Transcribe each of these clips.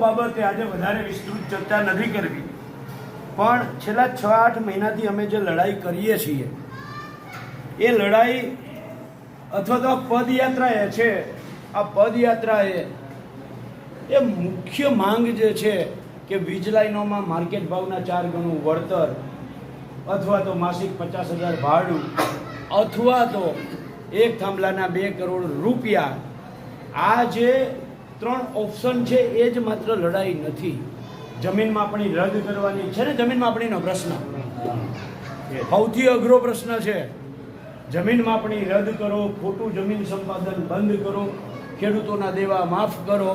બાબતે આજે વધારે વિસ્તૃત ચર્ચા નથી કરવી, પણ છેલ્લા 6-8 મહિનાથી અમે જે લડાઈ કરીએ છીએ એ લડાઈ અથવા તો પદયાત્રા એ છે, આ પદયાત્રા એ મુખ્ય માંગ જે છે કે વીજ લાઈનોમાં માર્કેટ ભાવના 4 ગણું વળતર, અથવા તો માસિક 50,000 ભાડું, અથવા તો એક થાંભલાના 2 કરોડ રૂપિયા. આ જે 3 ઓપ્શન છે એ જ માત્ર લડાઈ નથી. જમીન માપણી રદ કરવાની છે ને, જમીન માપણીનો પ્રશ્ન સૌથી અઘરો પ્રશ્ન છે. જમીન માપણી રદ કરો, ખોટું જમીન સંપાદન બંધ કરો, ખેડૂતોના દેવા માફ કરો,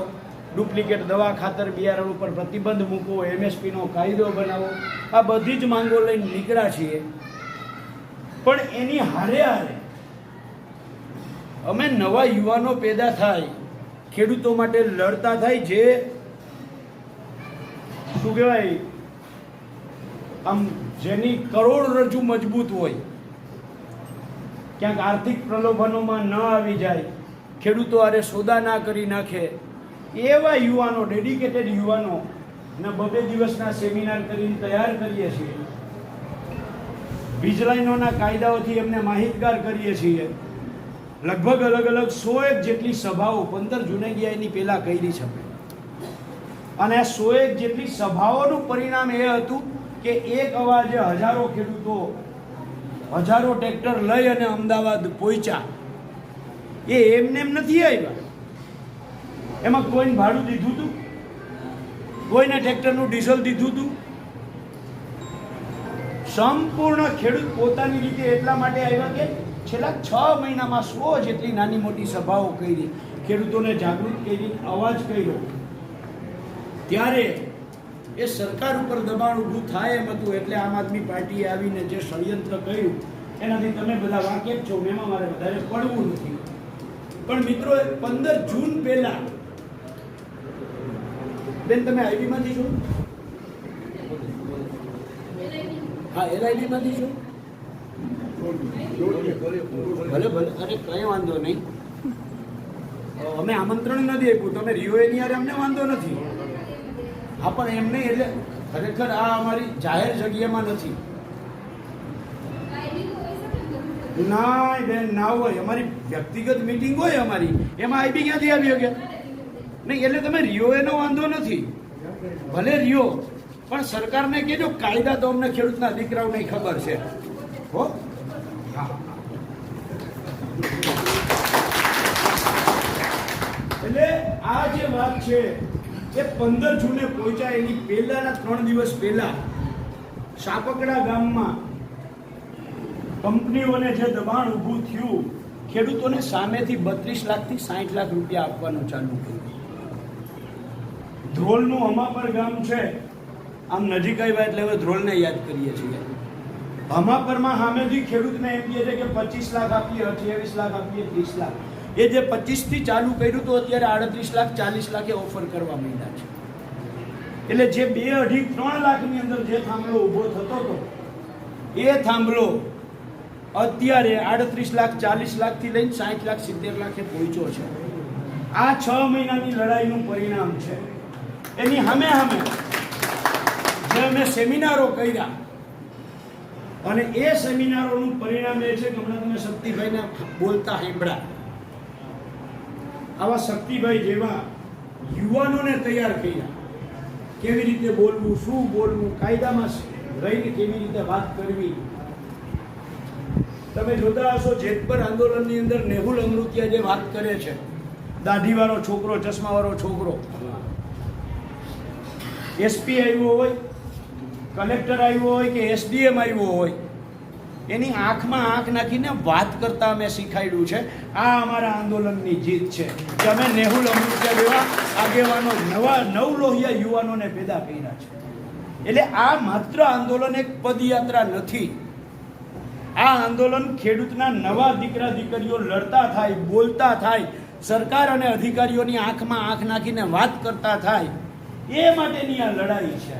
ડુપ્લિકેટ દવા, ખાતર, બિયારણ ઉપર પ્રતિબંધ મૂકો, MSPનો કાયદો બનાવો. આ બધી જ માંગો લઈને નીકળ્યા છીએ. પણ એની હારે હારે અમે નવા યુવાનો પેદા થાય, ખેડૂતો માટે લડતા થાય, જે શું કહેવાય, આમ જેની કરોડરજ્જુ મજબૂત હોય, ક્યાંક આર્થિક પ્રલોભનોમાં ન આવી જાય, ખેડૂતો આરે સોદા ના કરી નાખે, એવા યુવાનો, ડેડિકેટેડ યુવાનો ને 2 દિવસના સેમિનાર કરીને તૈયાર કરીએ છીએ. વીજ લાઈનોના કાયદાઓથી એમને માહિતગાર કરીએ છીએ. લગભગ અલગ અલગ 100 જેટલી સભાઓ 15 જૂને ગયા એની પહેલાં કરી છે. અને આ 100 જેટલી સભાઓનું પરિણામ એ હતું કે એક અવાજે હજારો ખેડૂતો, હજારો ટ્રેક્ટર લઈ અને અમદાવાદ પહોંચ્યા. એ એમને એમ નથી આવ્યા. એમાં કોઈને ભાડું દીધું હતું, કોઈને ટ્રેક્ટરનું ડીઝલ દીધું હતું. સંપૂર્ણ ખેડૂત પોતાની રીતે એટલા માટે આવ્યા કે છેલ્લા 6 મહિનામાં 100 જેટલી નાની મોટી સભાઓ કરી, ખેડૂતોને જાગૃત કરી, અવાજ કર્યો. ત્યારે એ સરકાર ઉપર દબાણ ઊભું થાય એમ હતું. એટલે આમ આદમી પાર્ટીએ આવીને જે ષડયંત્ર કર્યું એનાથી તમે બધા વાકેફ છો, એમાં મારે વધારે પડવું નથી. પણ મિત્રો, 15 જૂન પહેલા, બેન તમે આઈબીમાંથી છો? હા, LIB-માંથી છો? ભલે ભલે, અરે કઈ વાંધો નહીં. અમે આમંત્રણ નથી આપ્યું, તમે રિયો એની યારે અમને વાંધો નથી. હા, પણ એમ નહીં. એટલે ખરેખર આ અમારી જાહેર જગ્યામાં નથી. ના બેન, ના હોય. અમારી વ્યક્તિગત મીટિંગ હોય અમારી, એમાં આઈબી ક્યાંથી આવી શકે? નહીં, એટલે તમે રિયો એનો વાંધો નથી, ભલે રિયો, પણ સરકારને કહેજો કાયદા તો અમને ખેડૂતના દીકરાઓને ખબર છે. હો, હા. એટલે આ જે વાત છે એ 15 જૂને પહોંચ્યા. એની પહેલાના 3 દિવસ પહેલા સાપકડા ગામમાં કંપનીઓને જે દબાણ ઊભું થયું, ખેડૂતોને સામેથી 32 લાખથી 60 લાખ રૂપિયા આપવાનું ચાલુ કર્યું. ધ્રોલનું હમાપર ગામ છે, આમ નજીક આવ્યા એટલે હવે ધ્રોલને યાદ કરીએ છીએ. હમાપરમાં સામેથી ખેડૂતને એમ કહે છે કે 25 લાખ આપીએ, 28 લાખ આપીએ, 30 લાખ. એ જે 25 થી ચાલુ કર્યું તો અત્યારે 38 લાખ 40 લાખે ઓફર કરવા માંડ્યા છે. એટલે જે 2, 2.5, 3 લાખની અંદર જે થાંભલો ઊભો થતો હતો એ થાંભલો અત્યારે 38 લાખ 40 લાખથી લઈને 60 લાખ 70 લાખે પહોંચ્યો છે. આ 6 મહિનાની લડાઈનું પરિણામ છે. એની સામે જે અમે સેમિનારો કર્યા, અને એ સેમિનારોનું પરિણામ એ છે કે હમણાં તમે શક્તિભાઈને બોલતા સાંભળ્યા. આવા શક્તિભાઈ જેવા યુવાનોને તૈયાર કર્યા. કેવી રીતે બોલવું, શું બોલવું, કાયદામાં રહીને કેવી રીતે વાત કરવી. તમે જોતા હશો જેતપર આંદોલનની અંદર નેહુલ અમૃતિયા જે વાત કરે છે, દાઢીવાળો છોકરો, ચશ્માવાળો છોકરો, SP આવ્યો હોય, કલેક્ટર આવ્યો હોય કે SDM આવ્યો હોય, એની આંખમાં આંખ નાખીને વાત કરતા અમે શીખાડ્યું છે. આ અમારા આંદોલનની જીત છે કે અમે નેહુલ અમૃતિયા જેવા આગેવાનો, નવા નવલોહિયા યુવાનોને પેદા કર્યા છે. એટલે આ માત્ર આંદોલન એક પદયાત્રા નથી. આ આંદોલન ખેડૂતના નવા દીકરા દીકરીઓ લડતા થાય, બોલતા થાય, સરકાર અને અધિકારીઓની આંખમાં આંખ નાખીને વાત કરતા થાય, એ માટેની આ લડાઈ છે.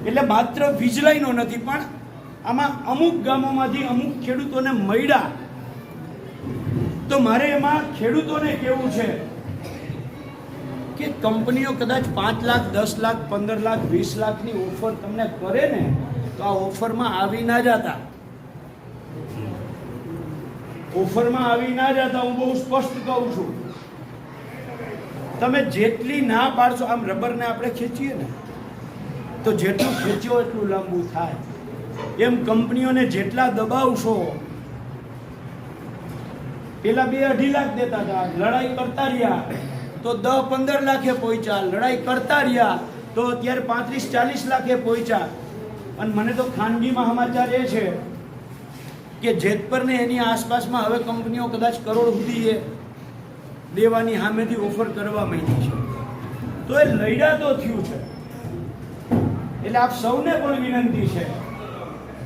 એટલે માત્ર વીજ લાઈનો નથી, પણ આમાં અમુક ગામોમાંથી અમુક ખેડૂતોને મળ્યા. તો મારે એમાં ખેડૂતોને કહેવું છે કે કંપનીઓ કદાચ 5 લાખ 10 લાખ 15 લાખ 20 લાખની ઓફર તમને કરે ને તો આ ઓફરમાં આવી ના જતા. ઓફરમાં આવી ના જતા. હું બહુ સ્પષ્ટ કહું છું. તમે જેટલી ના પાડશો, આમ રબરને આપણે ખેંચીએ ને તો જેટલું ખેંચ્યો એટલું લાંબુ થાય. એમ કંપનીઓને જેટલા દબાવશો, પેલા 2-2.5 લાખ દેતા હતા, લડાઈ કરતા રહ્યા તો 10-15 લાખે પહોંચ્યા, લડાઈ કરતા રહ્યા તો અત્યારે 35-40 લાખે પહોંચ્યા. અને મને તો ખાનગીમાં સમાચાર એ છે કે જેતપર ને એની આસપાસમાં હવે કંપનીઓ કદાચ કરોડ સુધી દેવાની સામેથી ઓફર કરવા માંડી છે. તો એ લડ્યા તો થયું છે. એટલે આપ સૌને પણ વિનંતી છે,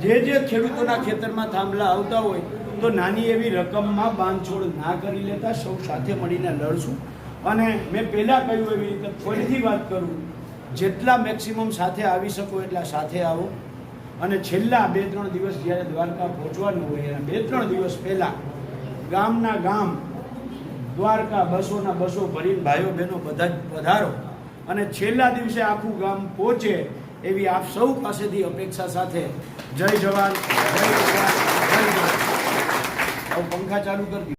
જે ખેડૂતોના ખેતરમાં થાંભલા આવતા હોય તો નાની એવી રકમમાં બાંધછોડ ના કરી લેતા, સૌ સાથે મળીને લડશું. અને મેં પહેલાં કહ્યું એવી રીતે ફરીથી વાત કરું, જેટલા મેક્સિમમ સાથે આવી શકો એટલા સાથે આવો. અને છેલ્લા 2-3 દિવસ જ્યારે દ્વારકા પહોંચવાનું હોય એના 2-3 દિવસ પહેલાં ગામના ગામ દ્વારકા બસોના બસો ભરીને ભાઈઓ બહેનો બધા જ પધારો. અને છેલ્લા દિવસે આખું ગામ પહોંચે એવી આપ સૌ પાસેથી અપેક્ષા સાથે જય જવાન જય કિસાન જય જવાન. હવે પંખા ચાલુ કરી